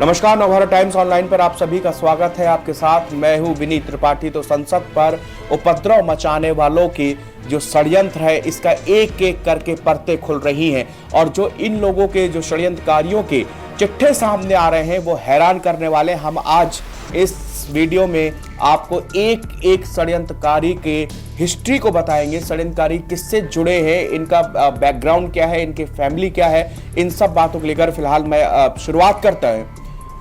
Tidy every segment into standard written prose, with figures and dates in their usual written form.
नमस्कार, Navbharat times online पर आप सभी का स्वागत है। आपके साथ मैं हूं विनीत त्रिपाठी। तो संसद पर उपद्रव मचाने वालों की जो षड्यंत्र है, इसका एक एक करके परतें खुल रही हैं और जो इन लोगों के जो षड्यंत्रकारियों के चिट्ठे सामने आ रहे हैं वो हैरान करने वाले। हम आज इस वीडियो में आपको एक एक षड्यंत्रकारी के हिस्ट्री को बताएंगे। षड्यंत्रकारी किससे जुड़े हैं, इनका बैकग्राउंड क्या है, इनके फैमिली क्या है, इन सब बातों को लेकर फिलहाल मैं शुरुआत करता हूं।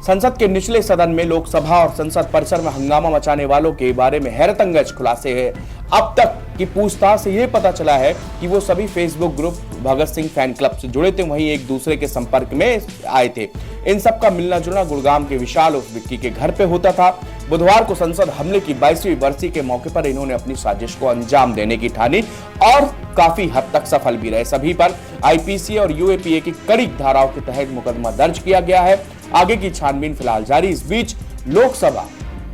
संसद के निचले सदन में लोकसभा और संसद परिसर में हंगामा मचाने वालों के बारे में हैरतअंगेज खुलासे हैं। अब तक की पूछताछ से यह पता चला है कि वो सभी Facebook group Bhagat Singh fan club से जुड़े थे, वहीं एक दूसरे के संपर्क में आए थे। इन सब का मिलना जुलना गुड़गांव के विशाल उर्फ विक्की के घर पे होता था। बुधवार को संसद हमले की 22वीं बरसी के मौके पर इन्होंने अपनी साजिश को अंजाम देने की ठानी और काफी हद तक सफल भी रहे। सभी पर आईपीसी और यूएपीए की कड़ी धाराओं के तहत मुकदमा दर्ज किया गया है। आगे की छानबीन फिलहाल जारी। इस बीच लोकसभा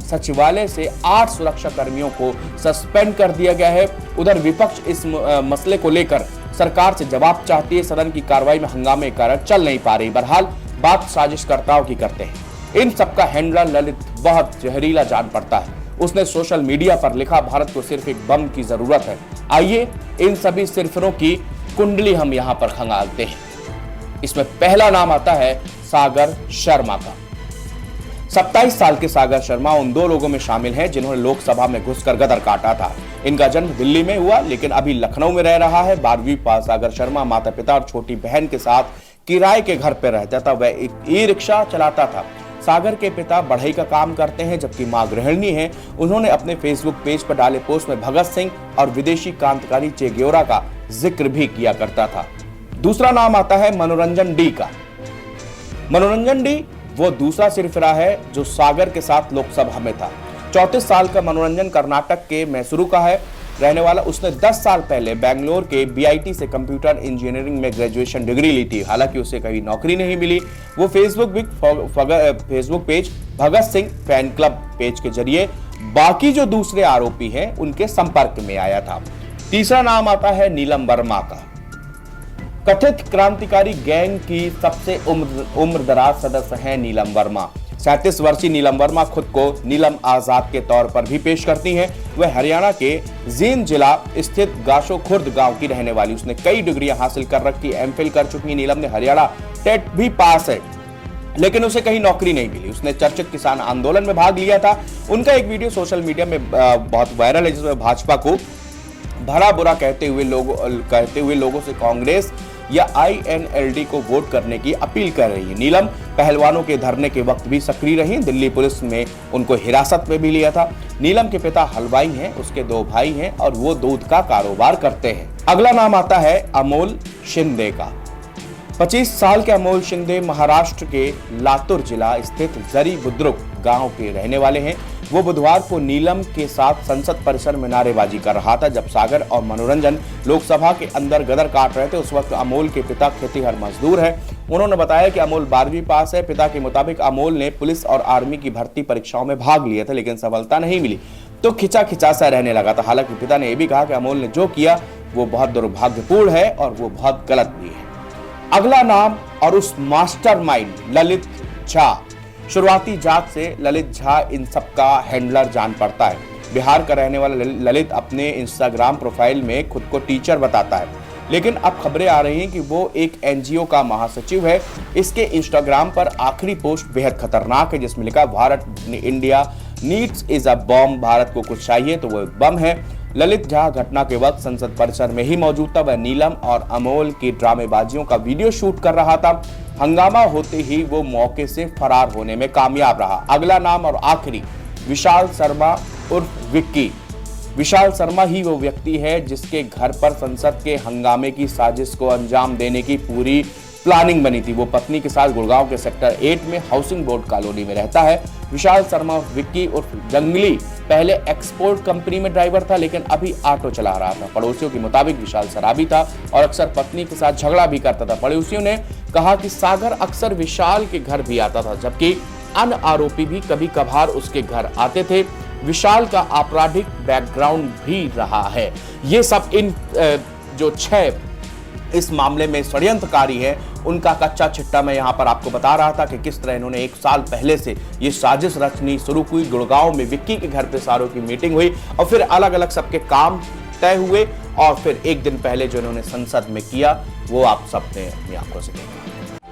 सचिवालय से 8 सुरक्षा कर्मियों को सस्पेंड कर दिया गया है। उधर विपक्ष इस मसले को लेकर सरकार से जवाब चाहती है। सदन की कार्रवाई में हंगामे के कारण चल नहीं पा रही। बहरहाल बात साजिशकर्ताओं की करते हैं। इन सबका हैंडलर ललित बहुत जहरीला जान पड़ता है। उसने सोशल मीडिया पर लिखा, भारत को सिर्फ एक बम की जरूरत है। आइए इन सभी सिरफिरों की कुंडली हम यहाँ पर खंगालते हैं। इसमें पहला नाम आता है सागर शर्मा का। 27 साल के सागर शर्मा उन दो लोगों में शामिल हैं जिन्होंने लोकसभा में घुसकर गदर काटा था। इनका जन्म दिल्ली में हुआ लेकिन अभी लखनऊ में रह रहा है। 12वीं पास सागर शर्मा माता पिता और छोटी बहन के साथ किराए के घर पर रहता था। वह एक ई रिक्शा चलाता था। सागर के पिता बढ़ई का काम करते हैं जबकि मां गृहिणी है। उन्होंने अपने फेसबुक पेज पर डाले पोस्ट में भगत सिंह और विदेशी क्रांतिकारी चे गेवरा का जिक्र भी किया करता था। दूसरा नाम आता है मनोरंजन डी का। मनोरंजन डी वो दूसरा सिरफिरा है जो सागर के साथ लोकसभा में था। 34 साल का मनोरंजन कर्नाटक के मैसूरू का है रहने वाला। उसने 10 साल पहले बेंगलोर के बीआईटी से कंप्यूटर इंजीनियरिंग में ग्रेजुएशन डिग्री ली थी। हालांकि उसे कहीं नौकरी नहीं मिली। वो Facebook page Bhagat Singh fan club page के जरिए बाकी जो दूसरे आरोपी हैं उनके संपर्क में आया था। तीसरा नाम आता है नीलम वर्मा का। कथित क्रांतिकारी गैंग की सबसे उम्रदराज सदस्य हैं नीलम वर्मा। 37 वर्षीय नीलम वर्मा खुद को नीलम आजाद के तौर पर भी पेश करती हैं। वह हरियाणा के जींद जिला स्थित गाशो खुर्द गांव की रहने वाली। उसने कई डिग्रियां हासिल कर रखी। एमफिल कर चुकी नीलम ने हरियाणा टेट भी पास है लेकिन उसे कहीं नौकरी नहीं मिली। उसने चर्चित किसान आंदोलन में भाग लिया था। उनका एक वीडियो सोशल मीडिया में बहुत वायरल है जिसमें भाजपा को भला बुरा कहते हुए लोगों से कांग्रेस या आईएनएलडी को वोट करने की अपील कर रही है। नीलम पहलवानों के धरने के वक्त भी सक्रिय रही। दिल्ली पुलिस ने उनको हिरासत में भी लिया था। नीलम के पिता हलवाई हैं, उसके 2 भाई हैं और वो दूध का कारोबार करते हैं। अगला नाम आता है अमोल शिंदे का। 25 साल के अमोल शिंदे महाराष्ट्र के लातूर जिला स्थित जरी बुद्रुक गांव के रहने वाले हैं। वो बुधवार को नीलम के साथ संसद परिसर में नारेबाजी कर रहा था। जब सागर और मनोरंजन लोकसभा के अंदर गदर काट रहे थे उस वक्त अमोल के पिता खेतीहर मजदूर है। उन्होंने बताया कि अमोल 12वीं पास है। पिता के मुताबिक अमोल ने पुलिस और आर्मी की भर्ती परीक्षाओं में भाग लिया था लेकिन सफलता नहीं मिली तो खिंचा सा रहने लगा था। हालांकि पिता ने यह भी कहा कि अमोल ने जो किया वो बहुत दुर्भाग्यपूर्ण है और वो बहुत गलत भी है। अगला नाम और उस मास्टरमाइंड ललित झा। शुरुआती जांच से ललित झा इन सबका हैंडलर जान पड़ता है। बिहार का रहने वाला ललित अपने इंस्टाग्राम प्रोफाइल में खुद को टीचर बताता है लेकिन अब खबरें आ रही हैं कि वो एक एनजीओ का महासचिव है। इसके इंस्टाग्राम पर आखिरी पोस्ट बेहद खतरनाक है जिसमें लिखा Bharat India needs is a bomb. Bharat को कुछ चाहिए तो वो एक बम है। ललित झा घटना के वक्त संसद परिसर में ही मौजूद था। वह नीलम और अमोल की ड्रामेबाजियों का वीडियो शूट कर रहा था। हंगामा होते ही वो मौके से फरार होने में कामयाब रहा। अगला नाम और आखिरी विशाल शर्मा उर्फ विक्की। विशाल शर्मा ही वो व्यक्ति है जिसके घर पर संसद के हंगामे की साजिश को अंजाम देने की पूरी प्लानिंग बनी थी। वो पत्नी के साथ गुड़गांव के सेक्टर 8 में हाउसिंग बोर्ड कॉलोनी में रहता है। विशाल शर्मा विक्की उर्फ जंगली पहले एक्सपोर्ट कंपनी में ड्राइवर था लेकिन अभी ऑटो चला रहा था। पड़ोसियों के मुताबिक विशाल शराबी था और अक्सर पत्नी के साथ झगड़ा भी करता था। पड़ोसियों ने कहा कि सागर अक्सर विशाल के घर भी आता था जबकि अन्य आरोपी भी कभी कभार उसके घर आते थे। विशाल का आपराधिक बैकग्राउंड भी रहा है। ये सब इन जो 6 इस मामले में षड्यंत्रकारी है उनका कच्चा चिट्ठा मैं यहाँ पर आपको बता रहा था कि किस तरह इन्होंने 1 साल पहले से ये साजिश रचनी शुरू हुई। गुड़गांव में विक्की के घर पे सारों की मीटिंग हुई और फिर अलग अलग सबके काम तय हुए और फिर एक दिन पहले जो इन्होंने संसद में किया वो आप सबने अपनी आंखों से देखा।